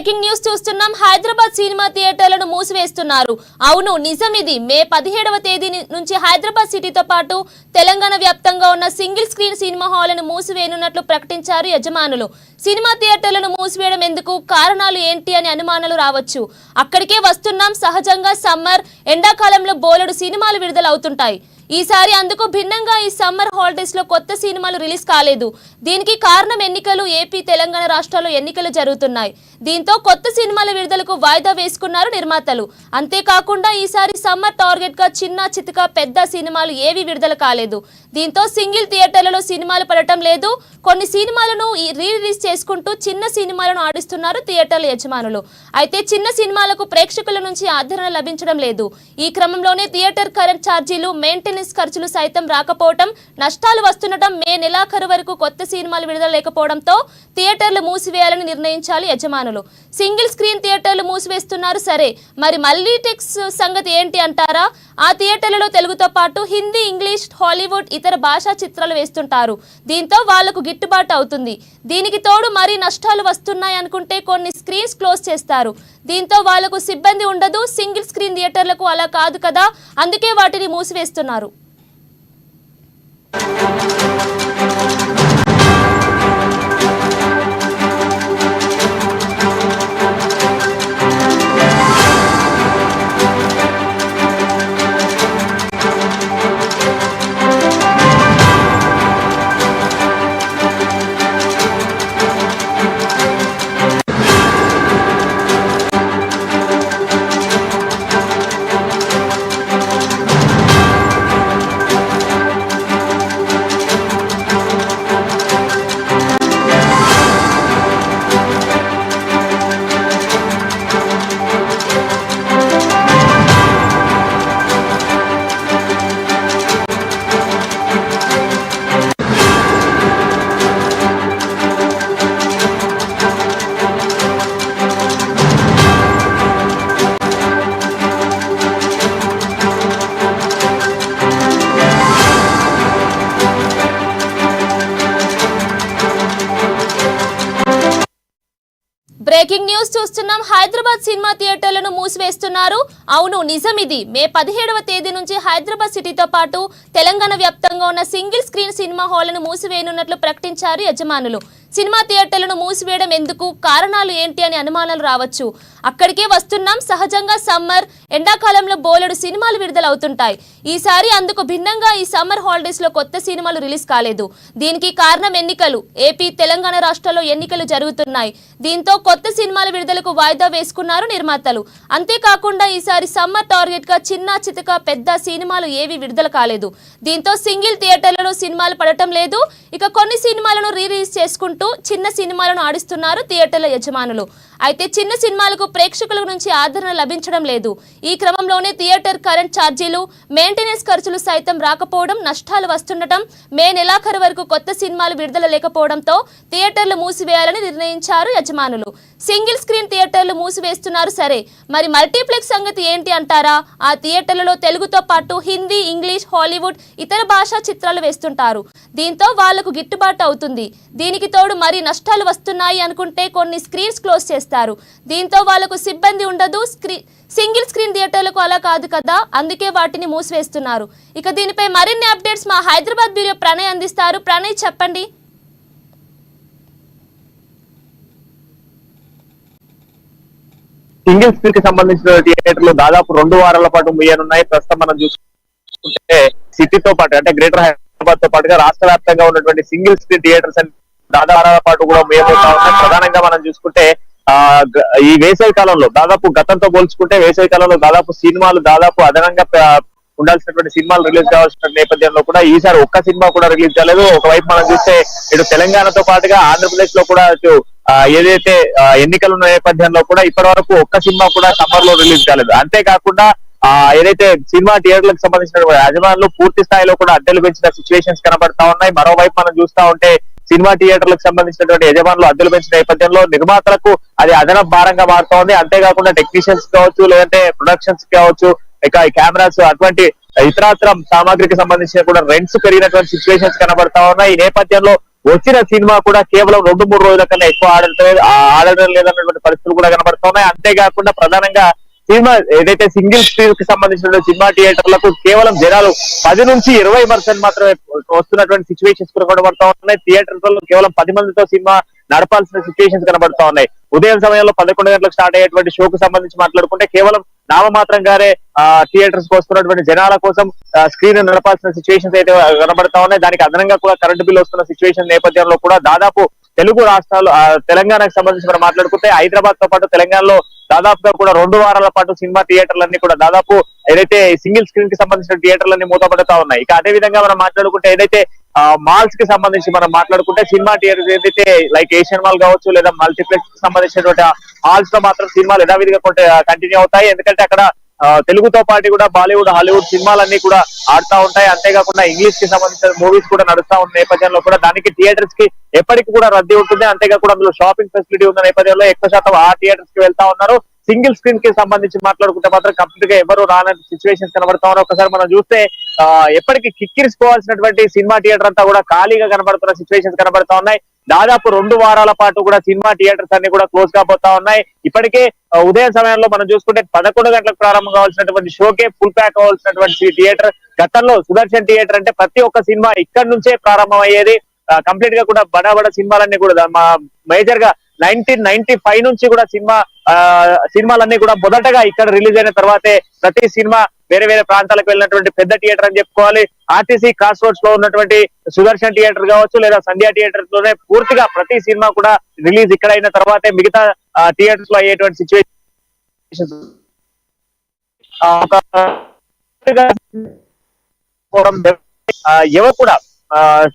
Breaking news చూస్తున్నాం. Hyderabad cinema థియేటర్లను మూసివేస్తున్నారు. అవును, నిజం ఇది. మే 17వ తేదీ నుంచి హైదరాబాద్ సిటీతో పాటు తెలంగాణ వ్యాప్తంగా ఉన్న సింగిల్ స్క్రీన్ సినిమా హాళ్లను మూసివేయనున్నట్లు ప్రకటించారు యజమానులు. సినిమా థియేటర్లను మూసివేయడం ఎందుకు, కారణాలు ఏంటి అని అనుమానాలు రావచ్చు. అక్కడికే వస్తున్నాం. సహజంగా సమ్మర్, ఎండాకాలంలో బోలెడు సినిమాలు విడుదల అవుతుంటాయి. ఈసారి అందుకు భిన్నంగా ఈ సమ్మర్ హాలిడేస్ లో కొత్త సినిమాలు రిలీజ్ కాలేదు. దీనికి కారణం ఎన్నికలు. ఏపీ, తెలంగాణ రాష్ట్రాల్లో ఎన్నికలు జరుగుతున్నాయి. దీంతో కొత్త సినిమాల విడుదలకు వాయిదా వేసుకున్నారు నిర్మాతలు. అంతేకాకుండా ఈసారి సమ్మర్ టార్గెట్ గా చిన్న చితక పెద్ద సినిమాలు ఏవి విడుదల కాలేదు. దీంతో సింగిల్ థియేటర్లలో సినిమాలు పడటం లేదు. కొన్ని సినిమాలను రిలీజ్ చేసుకుంటూ చిన్న సినిమాలను ఆడిస్తున్నారు థియేటర్ల యజమానులు. అయితే చిన్న సినిమాలకు ప్రేక్షకుల నుంచి ఆదరణ లభించడం లేదు. ఈ క్రమంలోనే థియేటర్ కరెంట్ ఛార్జీలు, మెయింటెనెన్స్ ఖర్చులు సైతం రాకపోవడం, నష్టాలు వస్తుండటం, మే నెలాఖరు వరకు కొత్త సినిమాలు విడుదల లేకపోవడంతో థియేటర్లు మూసివేయాలని నిర్ణయించాలి యజమానులు. సింగిల్ స్క్రీన్ థియేటర్లు మూసివేస్తున్నారు సరే, మరి మల్టీప్లెక్స్ సంగతి ఏంటి అంటారా? ఆ థియేటర్లలో తెలుగుతో పాటు హిందీ, ఇంగ్లీష్, హాలీవుడ్, ఇతర భాషా చిత్రాలు వేస్తుంటారు. దీంతో వాళ్లకు గిట్టుబాటు అవుతుంది. దీనికి తోడు మరీ నష్టాలు వస్తున్నాయి అనుకుంటే కొన్ని స్క్రీన్స్ క్లోజ్ చేస్తారు. దీంతో వాళ్లకు సిబ్బంది ఉండదు. సింగిల్ స్క్రీన్ థియేటర్లకు అలా కాదు కదా, అందుకే వాటిని మూసివేస్తున్నారు. బ్రేకింగ్ న్యూస్ చూస్తున్నాం. హైదరాబాద్ సినిమా థియేటర్లను మూసివేస్తున్నారు. అవును, నిజం ఇది. మే 17వ తేదీ నుంచి హైదరాబాద్ సిటీతో పాటు తెలంగాణ వ్యాప్తంగా ఉన్న సింగిల్ స్క్రీన్ సినిమా హాళ్లను మూసివేయనున్నట్లు ప్రకటించారు యజమానులు. సినిమా థియేటర్లను మూసివేయడం ఎందుకు, కారణాలు ఏంటి అని అనుమానాలు రావచ్చు. అక్కడికే వస్తున్నాం. సహజంగా సమ్మర్, ఎండాకాలంలో బోలెడు సినిమాలు విడుదల అవుతుంటాయి. ఈసారి అందుకు భిన్నంగా ఈ సమ్మర్ హాలిడేస్ లో కొత్త సినిమాలు రిలీజ్ కాలేదు. దీనికి కారణం ఎన్నికలు. ఏపీ, తెలంగాణ రాష్ట్రాల్లో ఎన్నికలు జరుగుతున్నాయి. దీంతో కొత్త సినిమాల విడుదలకు వాయిదా వేసుకున్నారు నిర్మాతలు. అంతేకాకుండా ఈసారి సమ్మర్ టార్గెట్ గా చిన్న చితక పెద్ద సినిమాలు ఏవి విడుదల కాలేదు. దీంతో సింగిల్ థియేటర్లలో సినిమాలు పడటం లేదు. ఇక కొన్ని సినిమాలను రిలీజ్ చేసుకుంటూ చిన్న సినిమాలను ఆడిస్తున్నారు థియేటర్ల యజమానులు. అయితే చిన్న సినిమాలకు ప్రేక్షకుల నుంచి ఆదరణ లభించడం లేదు. ఈ క్రమంలోనే థియేటర్ కరెంట్ ఛార్జీలు, మెయింటెనెన్స్ ఖర్చులు సైతం రాకపోవడం, నష్టాలు వస్తుండటం, మే నెలాఖరు వరకు కొత్త సినిమాలు విడుదల లేకపోవడంతో థియేటర్లు మూసివేయాలని నిర్ణయించారు యజమానులు. సింగిల్ స్క్రీన్ థియేటర్లు మూసివేస్తున్నారు సరే, మరి మల్టీప్లెక్స్ సంగతి ఏంటి అంటారా? ఆ థియేటర్లలో తెలుగుతో పాటు హిందీ, ఇంగ్లీష్, హాలీవుడ్, ఇతర భాషా చిత్రాలు వేస్తుంటారు. దీంతో వాళ్లకు గిట్టుబాటు అవుతుంది. దీనికి తోడు మరీ నష్టాలు వస్తున్నాయి అనుకుంటే కొన్ని స్క్రీన్స్ క్లోజ్ చేస్తారు. దీంతో వాళ్లకు సిబ్బంది ఉండదు. సింగిల్ స్క్రీన్ థియేటర్లకు అలా కాదు కదా, అందుకే వాటిని మూసివేస్తున్నారు. ఇక దీనిపై మరిన్ని అప్డేట్స్ మా హైదరాబాద్ బ్యూరో ప్రణయ్ అందిస్తారు. ప్రణయ్, చెప్పండి. సింగిల్ స్క్రీన్ కి సంబంధించిన థియేటర్లు దాదాపు 2 వారాల పాటు ముయ్యనున్నాయి. ప్రస్తుతం మనం చూసుకుంటే సిటీతో పాటు అంటే గ్రేటర్ హైదరాబాద్ తో పాటుగా రాష్ట్ర వ్యాప్తంగా ఉన్నటువంటి సింగిల్ స్క్రీన్ థియేటర్స్ దాదాపు వారాల పాటు కూడా ముయ్యబోతా ఉన్నాయి. ప్రధానంగా మనం చూసుకుంటే ఈ వేసవి కాలంలో దాదాపు గతంతో పోల్చుకుంటే వేసవి కాలంలో దాదాపు సినిమాలు దాదాపు అదనంగా ఉండాల్సినటువంటి సినిమాలు రిలీజ్ కావాల్సిన నేపథ్యంలో కూడా ఈసారి ఒక్క సినిమా కూడా రిలీజ్ కాలేదు. ఒకవైపు మనం చూస్తే ఇటు తెలంగాణతో పాటుగా ఆంధ్రప్రదేశ్ లో కూడా ఏదైతే ఎన్నికలు ఉన్న నేపథ్యంలో కూడా ఇప్పటి వరకు ఒక్క సినిమా కూడా సమ్మర్ లో రిలీజ్ కాలేదు. అంతేకాకుండా ఏదైతే సినిమా థియేటర్లకు సంబంధించిన యజమానులు పూర్తి స్థాయిలో కూడా అద్దెలు పెంచిన సిచ్యువేషన్స్ కనబడతా ఉన్నాయి. మరోవైపు మనం చూస్తా ఉంటే సినిమా థియేటర్లకు సంబంధించినటువంటి యజమానులు అద్దెలు పెంచిన నేపథ్యంలో నిర్మాతలకు అది అదనపు భారంగా మారుతా ఉంది. అంతేకాకుండా టెక్నీషియన్స్ కావచ్చు, లేదంటే ప్రొడక్షన్స్ కావచ్చు, ఇక కెమెరాస్ అటువంటి ఇతరాత్ర సామాగ్రికి సంబంధించిన కూడా రెంట్స్ పెరిగినటువంటి సిచ్యువేషన్స్ కనబడతా ఉన్నాయి. ఈ నేపథ్యంలో వచ్చిన సినిమా కూడా కేవలం 2-3 రోజుల కన్నా ఎక్కువ ఆడడం లేదన్నటువంటి పరిస్థితులు కూడా కనబడుతున్నాయి. అంతేకాకుండా ప్రధానంగా సినిమా ఏదైతే సింగిల్ స్క్రీన్ కి సంబంధించిన సినిమా థియేటర్లకు కేవలం జనాలు 10-20% మాత్రమే వస్తున్నటువంటి సిచ్యువేషన్స్ కూడా కనబడతా ఉన్నాయి. థియేటర్లలో కేవలం 10 మందితో సినిమా నడపాల్సిన సిచ్యువేషన్స్ కనబడతా ఉన్నాయి. ఉదయం సమయంలో 11 గంటలకు స్టార్ట్ అయ్యేటువంటి షోకు సంబంధించి మాట్లాడుకుంటే కేవలం నామమాత్రంగానే థియేటర్స్ కు వస్తున్నటువంటి జనాల కోసం స్క్రీన్ నడపాల్సిన సిచ్యువేషన్స్ అయితే కనబడతా ఉన్నాయి. దానికి అదనంగా కూడా కరెంటు బిల్ వస్తున్న సిచ్యువేషన్ నేపథ్యంలో కూడా దాదాపు తెలుగు రాష్ట్రాలు తెలంగాణకు సంబంధించి మనం మాట్లాడుకుంటే హైదరాబాద్ తో పాటు తెలంగాణలో దాదాపుగా కూడా 2 వారాల పాటు సినిమా థియేటర్లన్నీ కూడా దాదాపు ఏదైతే సింగిల్ స్క్రీన్ కి సంబంధించిన థియేటర్లన్నీ మూతపడతా ఉన్నాయి. ఇక అదే విధంగా మనం మాట్లాడుకుంటే ఏదైతే మాల్స్ కి సంబంధించి మనం మాట్లాడుకుంటే సినిమా థియేటర్స్ ఏదైతే లైక్ ఏషియన్ మాల్ కావచ్చు లేదా మల్టీప్లెక్స్ కి సంబంధించినటువంటి హాల్స్ లో మాత్రం సినిమాలు యథావిధిగా కంటిన్యూ అవుతాయి. ఎందుకంటే అక్కడ తెలుగుతో పాటు కూడా బాలీవుడ్ హాలీవుడ్ సినిమాలన్నీ కూడా ఆడుతా ఉంటాయి. అంతేకాకుండా ఇంగ్లీష్ కి సంబంధించిన మూవీస్ కూడా నడుస్తా ఉన్న నేపథ్యంలో కూడా దానికి థియేటర్స్ కి ఎప్పటికీ కూడా రద్దీ ఉంటుంది. అంతేకాకుండా అందులో షాపింగ్ ఫెసిలిటీ ఉన్న నేపథ్యంలో ఎక్కువ శాతం ఆ థియేటర్స్ కి వెళ్తా ఉన్నారు. సింగిల్ స్క్రీన్ కి సంబంధించి మాట్లాడుకుంటే మాత్రం కంప్లీట్ గా ఎవరు రాని సిచ్యువేషన్స్ కనబడతా ఉన్నారు. ఒకసారి మనం చూస్తే ఎప్పటికీ కిక్కిరిసిపోవాల్సినటువంటి సినిమా థియేటర్ అంతా కూడా ఖాళీగా కనబడుతున్న సిచ్యువేషన్స్ కనబడతా ఉన్నాయి. దాదాపు 2 వారాల పాటు కూడా సినిమా థియేటర్స్ అన్ని కూడా క్లోజ్ కాబోతా ఉన్నాయి. ఇప్పటికే ఉదయం సమయంలో మనం చూసుకుంటే 11 గంటలకు ప్రారంభం కావాల్సినటువంటి షోకే ఫుల్ ప్యాక్ అవ్వాల్సినటువంటి థియేటర్ గతంలో సుదర్శన్ థియేటర్ అంటే ప్రతి ఒక్క సినిమా ఇక్కడ నుంచే ప్రారంభం అయ్యేది. కంప్లీట్ గా కూడా బడా సినిమాలన్నీ కూడా మేజర్ గా 1995 నుంచి కూడా సినిమాలన్నీ కూడా మొదటగా ఇక్కడ రిలీజ్ అయిన తర్వాతే ప్రతి సినిమా వేరే ప్రాంతాలకు వెళ్ళినటువంటి పెద్ద థియేటర్ అని చెప్పుకోవాలి. ఆర్టీసీ క్రాస్ రోడ్స్ లో ఉన్నటువంటి సుదర్శన్ థియేటర్ కావచ్చు లేదా సంధ్యా థియేటర్స్ లోనే పూర్తిగా ప్రతి సినిమా కూడా రిలీజ్ ఇక్కడ అయిన తర్వాతే మిగతా థియేటర్స్ లో అయ్యేటువంటి సిచ్యువేషన్ ఎవరు కూడా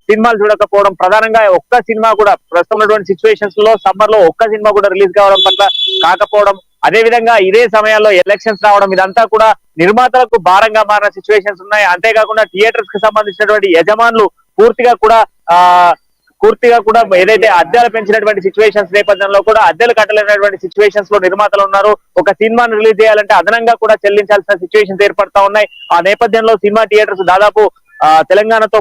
సినిమాలు చూడకపోవడం ప్రధానంగా ఒక్క సినిమా కూడా ప్రస్తుతం ఉన్నటువంటి సిచ్యువేషన్స్ లో సమ్మర్ లో ఒక్క సినిమా కూడా రిలీజ్ కావడం పట్ల కాకపోవడం, అదే విధంగా ఇదే సమయాల్లో ఎలక్షన్స్ రావడం ఇదంతా కూడా నిర్మాతలకు భారంగా మారిన సిచ్యువేషన్స్ ఉన్నాయి. అంతేకాకుండా థియేటర్స్ కి సంబంధించినటువంటి యజమానులు పూర్తిగా కూడా ఏదైతే అద్దెలు పెంచినటువంటి సిచ్యువేషన్స్ నేపథ్యంలో కూడా అద్దెలు కట్టలేనటువంటి సిచ్యువేషన్స్ లో నిర్మాతలు ఉన్నారు. ఒక సినిమాను రిలీజ్ చేయాలంటే అదనంగా కూడా చెల్లించాల్సిన సిచ్యువేషన్స్ ఏర్పడతా ఉన్నాయి. ఆ నేపథ్యంలో సినిమా థియేటర్స్ దాదాపు తెలంగాణతో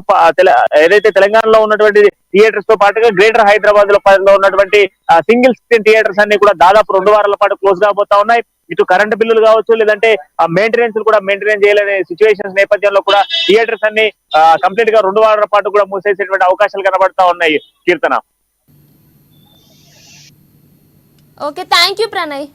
ఏదైతే తెలంగాణలో ఉన్నటువంటి థియేటర్స్ తో పాటుగా గ్రేటర్ హైదరాబాద్ లో ఉన్నటువంటి సింగిల్ స్క్రీన్ థియేటర్స్ అన్ని కూడా దాదాపు 2 వారాల పాటు క్లోజ్ కాబోతా ఉన్నాయి. ఇటు కరెంటు బిల్లులు కావచ్చు లేదంటే మెయింటెనెన్స్ కూడా మెయింటైన్ చేయలేని సిచ్యువేషన్స్ నేపథ్యంలో కూడా థియేటర్స్ అన్ని కంప్లీట్ గా 2 వారాల పాటు కూడా మూసేసేటువంటి అవకాశాలు కనబడతా ఉన్నాయి. Keerthana. Okay, thank you Pranay.